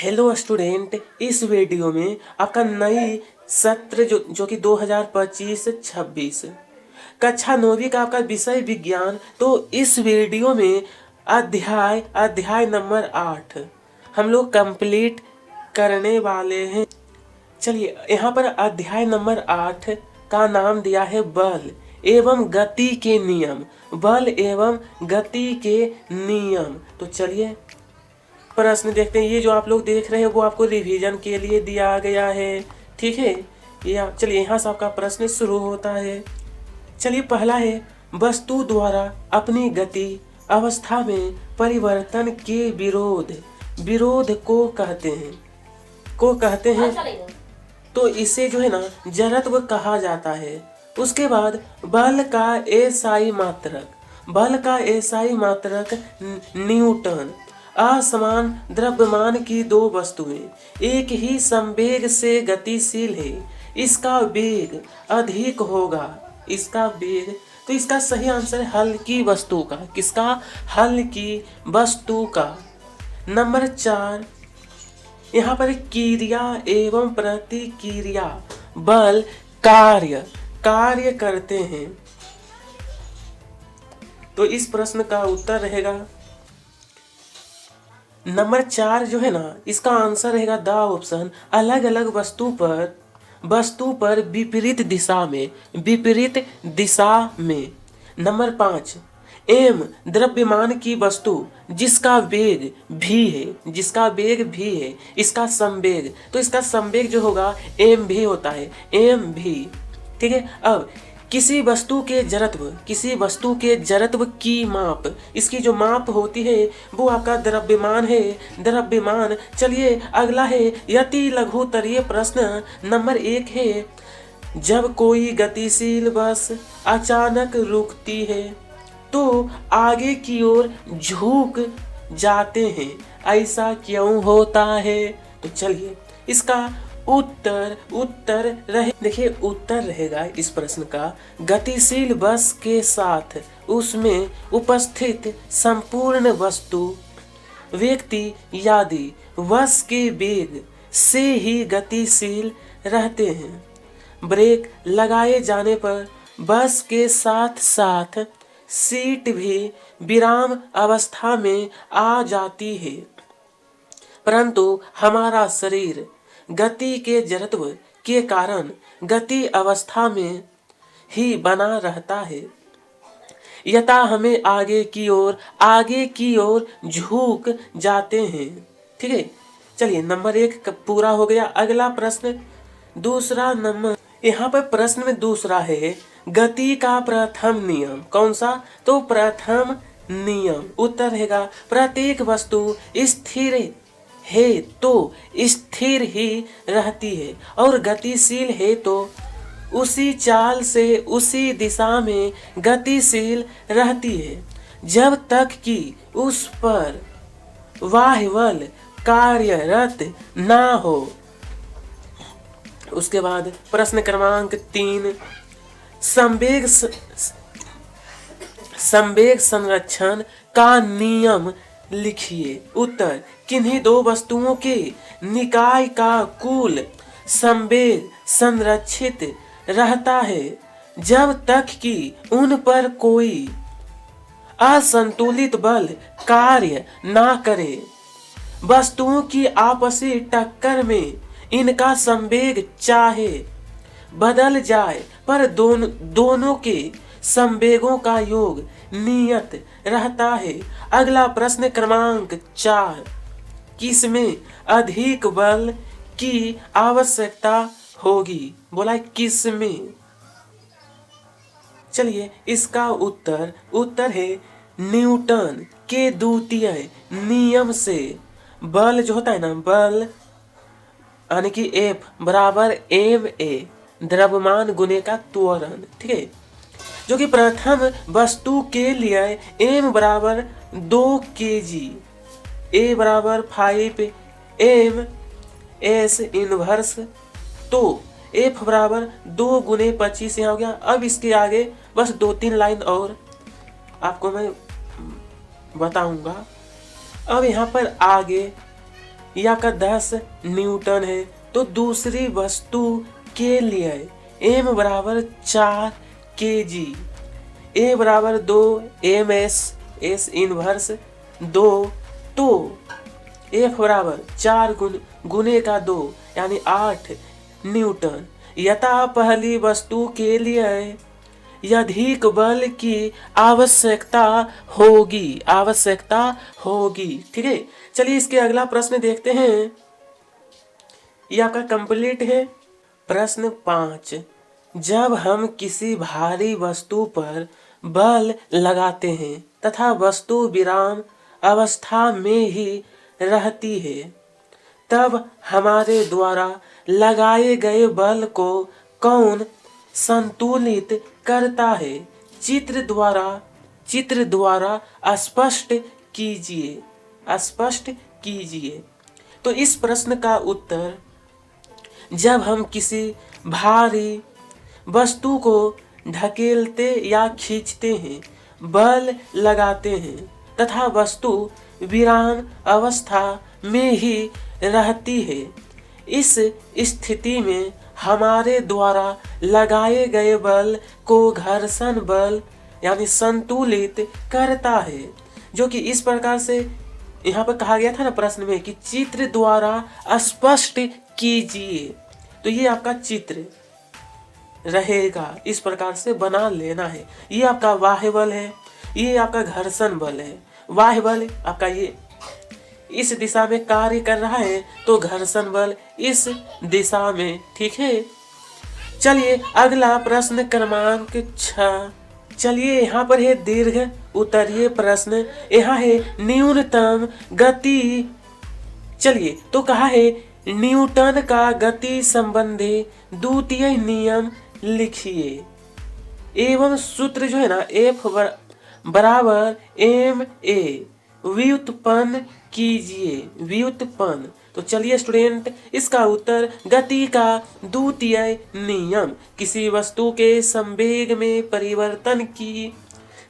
Hello student, इस video में आपका नई सत्र जो कि 2025-26 कक्षा 9वीं का आपका विषय विज्ञान। तो इस वीडियो में अध्याय नंबर 8 हम लोग कंप्लीट करने वाले हैं। चलिए, यहाँ पर अध्याय नंबर 8 का नाम दिया है बल एवं गति के नियम। बल एवं गति के नियम। तो चलिए प्रश्न देखते हैं। ये जो आप लोग देख रहे हैं वो आपको रिवीजन के लिए दिया गया है, ठीक है। चलिए यहाँ से आपका प्रश्न शुरू होता है। चलिए, पहला है, वस्तु द्वारा अपनी गति अवस्था में परिवर्तन के विरोध को कहते हैं तो इसे जो है ना जड़त्व कहा जाता है। उसके बाद बल का एसआई मात्रक न्यूटन। असमान द्रव्यमान की दो वस्तुएं एक ही संवेग से गतिशील है, इसका वेग अधिक होगा। तो इसका सही आंसर है हल्की वस्तु का। किसका? हल्की वस्तु का। नंबर 4, यहाँ पर क्रिया एवं प्रतिक्रिया बल कार्य करते हैं। तो इस प्रश्न का उत्तर रहेगा नंबर 4 जो है ना, इसका आंसर रहेगा द ऑप्शन अलग अलग वस्तु पर विपरीत दिशा में। नंबर 5, एम द्रव्यमान की वस्तु जिसका वेग भी है इसका संवेग। तो इसका संवेग जो होगा एम भी होता है, एम भी, ठीक है। अब किसी वस्तु के जड़त्व की माप, इसकी जो माप होती है वो आपका द्रव्यमान है, द्रव्यमान। चलिए अगला है यति लघुत्तरीय प्रश्न नंबर 1 है, जब कोई गतिशील बस अचानक रुकती है तो आगे की ओर झुक जाते हैं, ऐसा क्यों होता है? तो चलिए इसका उत्तर रहेगा इस प्रश्न का, गतिशील बस के साथ उसमें उपस्थित संपूर्ण वस्तु व्यक्ति आदि बस के वेग से ही गतिशील रहते हैं। ब्रेक लगाए जाने पर बस के साथ साथ सीट भी विराम अवस्था में आ जाती है, परंतु हमारा शरीर गति के जड़त्व के कारण गति अवस्था में ही बना रहता है, यथा हमें आगे की ओर झुक जाते हैं, ठीक है। चलिए नंबर 1 पूरा हो गया। अगला प्रश्न दूसरा नंबर, यहाँ पर प्रश्न में दूसरा है, गति का प्रथम नियम कौन सा? तो प्रथम नियम उत्तर रहेगा प्रत्येक वस्तु स्थिर है तो स्थिर ही रहती है और गतिशील है तो उसी चाल से उसी दिशा में गतिशील रहती है, जब तक कि उस पर बाह्य कार्यरत ना हो। उसके बाद प्रश्न क्रमांक 3, संवेग संरक्षण का नियम लिखिए। उत्तर, किन्हीं दो वस्तुओं के निकाय का कुल संवेग संरक्षित रहता है जब तक कि उन पर कोई असंतुलित बल कार्य ना करे। वस्तुओं की आपसी टक्कर में इनका संवेग चाहे बदल जाए पर दोनों के संवेगों का योग नियत रहता है। अगला प्रश्न क्रमांक 4, किसमें अधिक बल की आवश्यकता होगी? बोला किसमें? चलिए इसका उत्तर है न्यूटन के द्वितीय नियम से बल जो होता है ना, बल यानी कि F बराबर ma द्रव्यमान गुने का त्वरण, ठीक है, जो कि प्रथम वस्तु के लिए m बराबर 2 kg, a बराबर 5 m s इनवर्स, तो F बराबर 2 गुने 25 यहाँ हो गया। अब इसके आगे बस 2-3 लाइन और आपको मैं बताऊंगा। अब यहाँ पर आगे ये आपका 10 न्यूटन है। तो दूसरी वस्तु के लिए m बराबर 4 kg, a बराबर 2 ms, s इनवर्स 2, तो F बराबर 4 गुने का 2 यानी 8 न्यूटन। यथा पहली वस्तु के लिए अधिक बल की आवश्यकता होगी। ठीक है, चलिए इसके अगला प्रश्न देखते हैं। ये आपका कंप्लीट है। प्रश्न 5, जब हम किसी भारी वस्तु पर बल लगाते हैं तथा वस्तु विराम अवस्था में ही रहती है, तब हमारे द्वारा लगाए गए बल को कौन संतुलित करता है? चित्र द्वारा स्पष्ट कीजिए। तो इस प्रश्न का उत्तर, जब हम किसी भारी वस्तु को ढकेलते या खींचते हैं, बल लगाते हैं तथा वस्तु विराम अवस्था में ही रहती है, इस स्थिति में हमारे द्वारा लगाए गए बल को घर्षण बल यानी संतुलित करता है। जो कि इस प्रकार से यहाँ पर कहा गया था ना प्रश्न में कि चित्र द्वारा स्पष्ट कीजिए। तो ये आपका चित्र रहेगा, इस प्रकार से बना लेना है। ये आपका बाह्य बल है, ये आपका घर्षण बल है। बाह्य बल आपका ये इस दिशा में कार्य कर रहा है, तो घर्षण बल इस दिशा में। ठीक है, चलिए अगला प्रश्न क्रमांक 6। चलिए यहाँ पर है दीर्घ उत्तरीय प्रश्न। यहाँ है न्यूनतम गति। चलिए तो कहा है न्यूटन का गति संबंधी द्वितीय नियम लिखिए एवं सूत्र जो है ना F बराबर ma व्युत्पन्न कीजिए। तो चलिए स्टूडेंट, इसका उत्तर गति का द्वितीय नियम, किसी वस्तु के संवेग में परिवर्तन की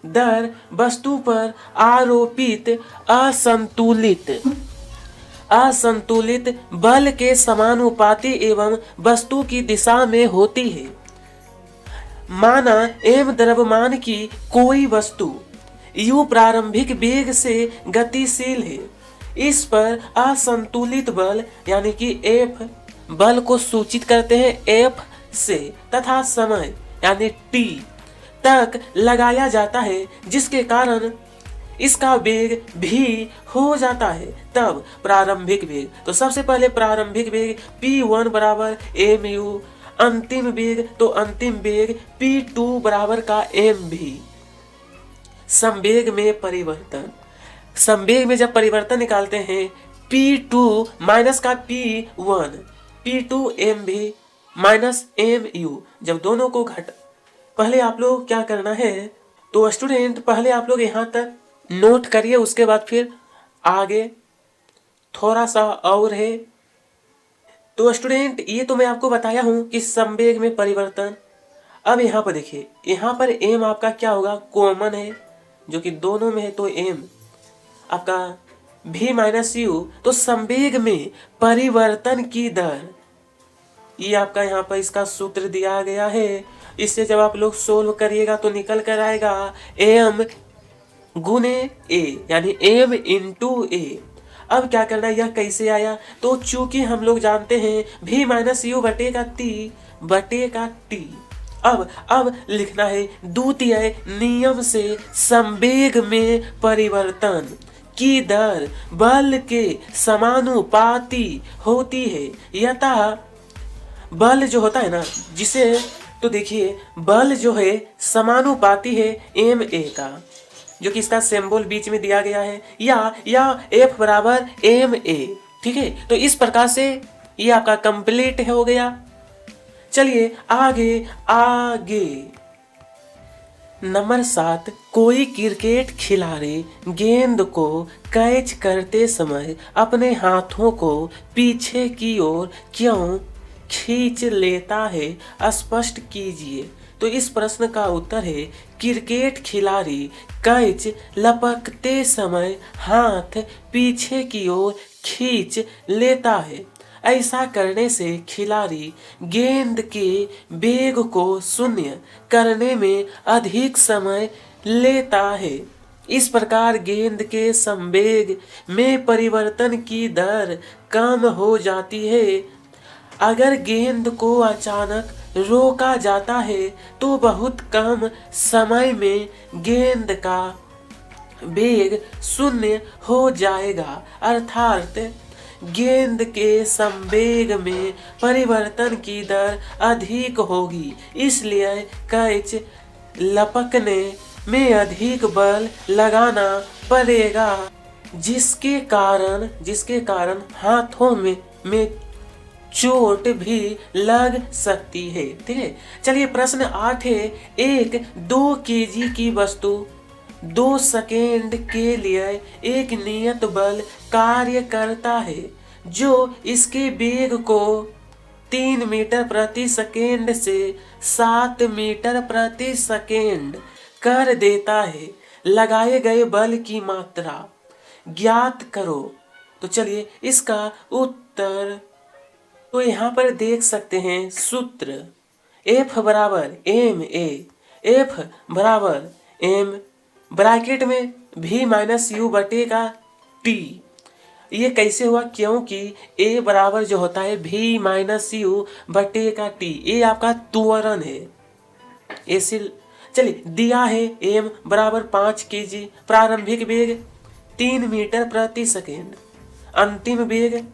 दर वस्तु पर आरोपित असंतुलित बल के समानुपाती एवं वस्तु की दिशा में होती है। माना m द्रव्यमान की कोई वस्तु u प्रारंभिक वेग से गतिशील है, इस पर असंतुलित बल यानी कि F बल को सूचित करते हैं F से तथा समय यानी t तक लगाया जाता है, जिसके कारण इसका वेग भी हो जाता है। तब प्रारंभिक वेग, तो सबसे पहले प्रारंभिक वेग P1 बराबर mu, अंतिम वेग तो अंतिम वेग P2 बराबर का mv। संवेग में परिवर्तन, संवेग में जब परिवर्तन निकालते हैं P2 माइनस का P1, P2 mv minus mu, जब दोनों को पहले आप लोग क्या करना है, तो स्टूडेंट पहले आप लोग यहाँ तक नोट करिए, उसके बाद फिर आगे थोड़ा सा और है। तो स्टूडेंट ये तो मैं आपको बताया हूँ कि संवेग में परिवर्तन। अब यहाँ पर देखिए, यहाँ पर m आपका क्या होगा, कॉमन है जो कि दोनों में है, तो m आपका v माइनस u। तो संवेग में परिवर्तन की दर, ये आपका यहाँ पर इसका सूत्र दिया गया है। इससे जब आप लोग सोल्व करिएगा तो निकल कर आएगा m गुने a यानी m इंटू a। अब क्या करना है, यह कैसे आया, तो चूंकि हम लोग जानते हैं v माइनस यू बटे का t। अब लिखना है द्वितीय नियम से संवेग में परिवर्तन की दर बल के समानुपाती होती है। यथा बल जो होता है ना, जिसे तो देखिए बल जो है समानुपाती है ma का, जो कि इसका सिंबल बीच में दिया गया है, या F बराबर ma। ठीक है, तो इस प्रकार से ये आपका कंप्लीट हो गया। चलिए आगे नंबर 7, कोई क्रिकेट खिलाड़ी गेंद को कैच करते समय अपने हाथों को पीछे की ओर क्यों खींच लेता है, स्पष्ट कीजिए। तो इस प्रश्न का उत्तर है, क्रिकेट खिलाड़ी कैच लपकते समय हाथ पीछे की ओर खींच लेता है। ऐसा करने से खिलाड़ी गेंद के वेग को शून्य करने में अधिक समय लेता है। इस प्रकार गेंद के संवेग में परिवर्तन की दर कम हो जाती है। अगर गेंद को अचानक रोका जाता है तो बहुत कम समय में गेंद का वेग शून्य हो जाएगा, अर्थात गेंद के संवेग में परिवर्तन की दर अधिक होगी। इसलिए कैच लपकने में अधिक बल लगाना पड़ेगा, जिसके कारण हाथों में चोट भी लग सकती है। ठीक है, चलिए प्रश्न 8 है। एक 2 केजी की वस्तु 2 सेकेंड के लिए एक नियत बल कार्य करता है जो इसके वेग को 3 मीटर प्रति सेकेंड से 7 मीटर प्रति सेकेंड कर देता है। लगाए गए बल की मात्रा ज्ञात करो। तो चलिए इसका उत्तर, तो यहाँ पर देख सकते हैं सूत्र F बराबर F बराबर M ब्रैकेट में V माइनस यू बटे का T। ये कैसे हुआ? क्योंकि A बराबर जो होता है V माइनस यू बटे का T, ये आपका त्वरण है। ऐसे चलिए दिया है M बराबर 5 केजी, प्रारंभिक वेग 3 मीटर प्रति सेकेंड, अंतिम वेग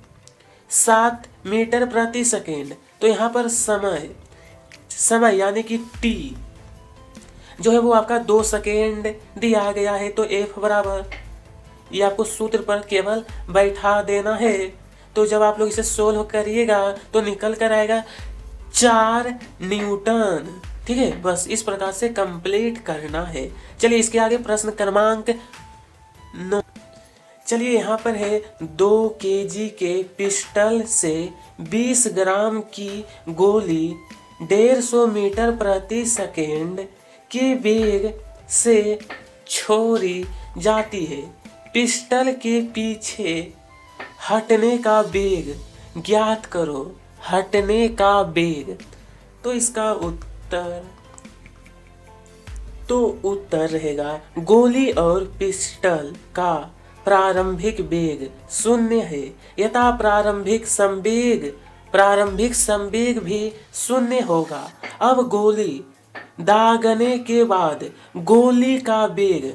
7 मीटर प्रति सेकेंड। तो यहाँ पर समय यानी कि T जो है वो आपका 2 सेकेंड दिया गया है। तो F बराबर, ये आपको सूत्र पर केवल बैठा देना है। तो जब आप लोग इसे सोल्व करिएगा तो निकल कर आएगा 4 न्यूटन। ठीक है, बस इस प्रकार से कंप्लीट करना है। चलिए इसके आगे प्रश्न क्रमांक 9। चलिए यहाँ पर है 2 केजी के पिस्टल से 20 ग्राम की गोली 150 मीटर प्रति सेकेंड के वेग से छोड़ी जाती है। पिस्टल के पीछे हटने का वेग ज्ञात करो। हटने का वेग, तो इसका उत्तर रहेगा गोली और पिस्टल का प्रारंभिक वेग शून्य है, यथा प्रारंभिक संवेग भी शून्य होगा। अब गोली दागने के बाद गोली का वेग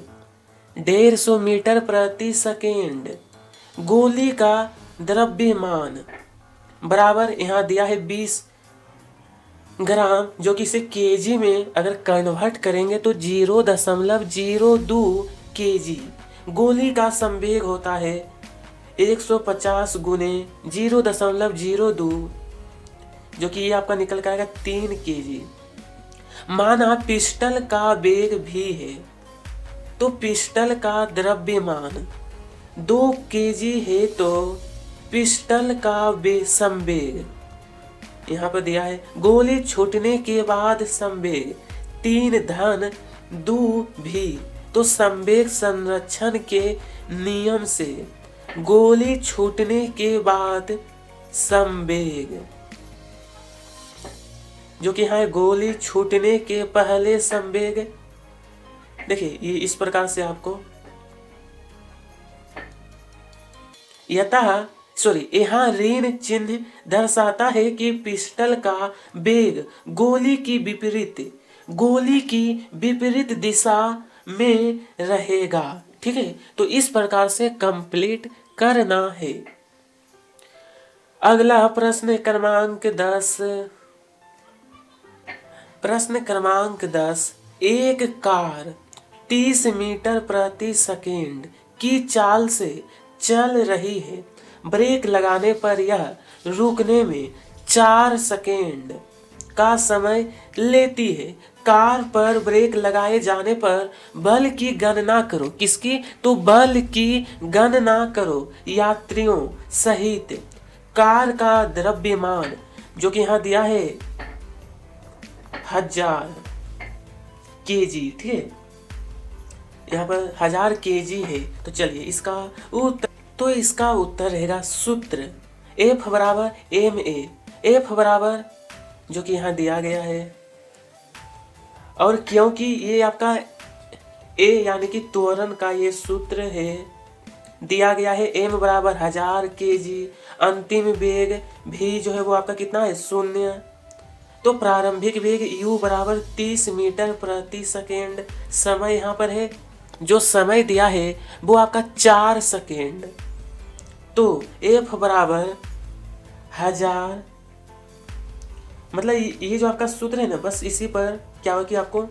150 मीटर प्रति सेकेंड, गोली का द्रव्यमान बराबर यहाँ दिया है 20 ग्राम, जो कि इसे केजी में अगर कन्वर्ट करेंगे तो 0.02 केजी। गोली का संवेग होता है 150 गुने 0.02, जो कि ये आपका निकल कर आएगा 3 केजी। माना पिस्टल का वेग भी है, तो पिस्टल का द्रव्यमान 2 केजी है, तो पिस्टल का संवेग यहाँ पर दिया है गोली छूटने के बाद संवेग 3-2 भी। तो संवेग संरक्षण के नियम से गोली छूटने के बाद संवेग, जो कि है गोली छूटने के पहले संवेग, देखिए ये इस प्रकार से आपको यहाँ ऋण चिन्ह दर्शाता है कि पिस्टल का वेग गोली की विपरीत दिशा में रहेगा। ठीक है, तो इस प्रकार से कंप्लीट करना है। अगला प्रश्न क्रमांक 10। एक कार 30 मीटर प्रति सेकेंड की चाल से चल रही है। ब्रेक लगाने पर यह रुकने में 4 सेकेंड का समय लेती है। कार पर ब्रेक लगाए जाने पर बल की गणना करो। किसकी? तो बल की गणना करो यात्रियों सहित कार का द्रव्यमान, जो कि यहाँ दिया है 1000 केजी। ठीक है, यहाँ पर 1000 केजी है। तो चलिए इसका उत्तर, तो इसका उत्तर रहेगा सूत्र F बराबर ma, F बराबर जो कि यहाँ दिया गया है। और क्योंकि ये आपका A यानी कि त्वरण का ये सूत्र है, दिया गया है m बराबर 1000 kg, अंतिम वेग भी जो है वो आपका कितना है 0, तो प्रारंभिक वेग u बराबर 30 मीटर प्रति सेकेंड। समय यहाँ पर है, जो समय दिया है वो आपका 4 सेकेंड। तो F बराबर 1000, मतलब ये जो आपका सूत्र है ना, बस इसी पर क्या हो कि आपको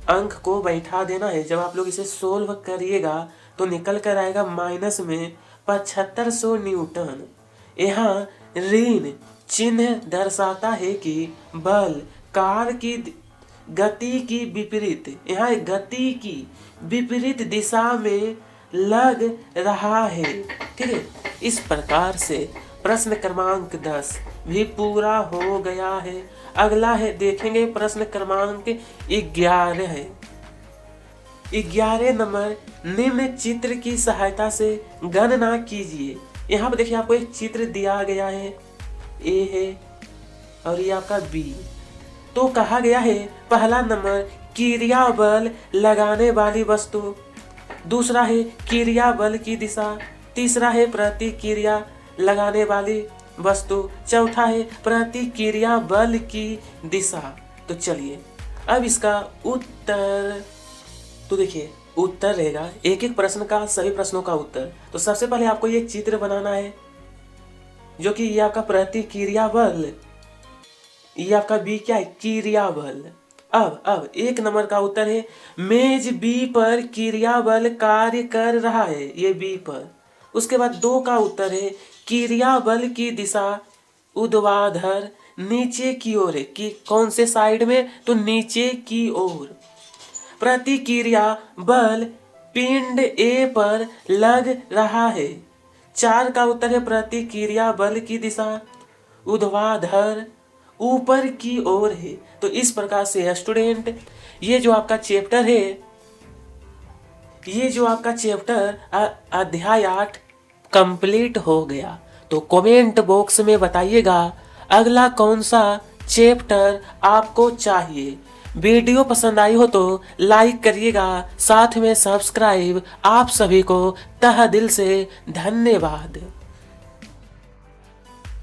अंक को बैठा देना है। जब आप लोग इसे सोल्व करिएगा तो निकल कर आएगा माइनस में 7500 न्यूटन। यहाँ ऋण चिन्ह दर्शाता है कि बल कार की गति की विपरीत, यहाँ गति की विपरीत दिशा में लग रहा है। ठीक है, इस प्रकार से प्रश्न क्रमांक 10 भी पूरा हो गया है। अगला है देखेंगे प्रश्न क्रमांक 11 है। 11 नंबर, निम्न चित्र की सहायता से गणना कीजिए। यहाँ पर देखिए आपको एक चित्र दिया गया है, A है और ये आपका B। तो कहा गया है पहला नंबर क्रिया बल लगाने वाली वस्तु, दूसरा है क्रिया बल की दिशा, तीसरा है प्रतिक्रिया लगाने वाली वस्तु, चौथा है प्रतिक्रिया बल की दिशा। तो चलिए अब इसका उत्तर, तो देखिए उत्तर रहेगा एक एक प्रश्न का, सभी प्रश्नों का उत्तर। तो सबसे पहले आपको ये चित्र बनाना है, जो कि ये आपका प्रतिक्रिया बल, ये आपका बी क्या है क्रिया बल। अब एक नंबर का उत्तर है मेज बी पर क्रिया बल कार्य कर रहा है, ये बी पर। उसके बाद 2 का उत्तर है क्रिया बल की दिशा ऊर्ध्वाधर नीचे की ओर है, कि कौन से साइड में, तो नीचे की ओर। प्रतिक्रिया बल पिंड A पर लग रहा है। 4 का उत्तर है प्रतिक्रिया बल की दिशा ऊर्ध्वाधर ऊपर की ओर है। तो इस प्रकार से स्टूडेंट ये जो आपका चैप्टर है, ये जो आपका चैप्टर अध्याय 8 कंप्लीट हो गया। तो कमेंट बॉक्स में बताइएगा अगला कौन सा चैप्टर आपको चाहिए। वीडियो पसंद आई हो तो लाइक करिएगा, साथ में सब्सक्राइब। आप सभी को तहे दिल से धन्यवाद।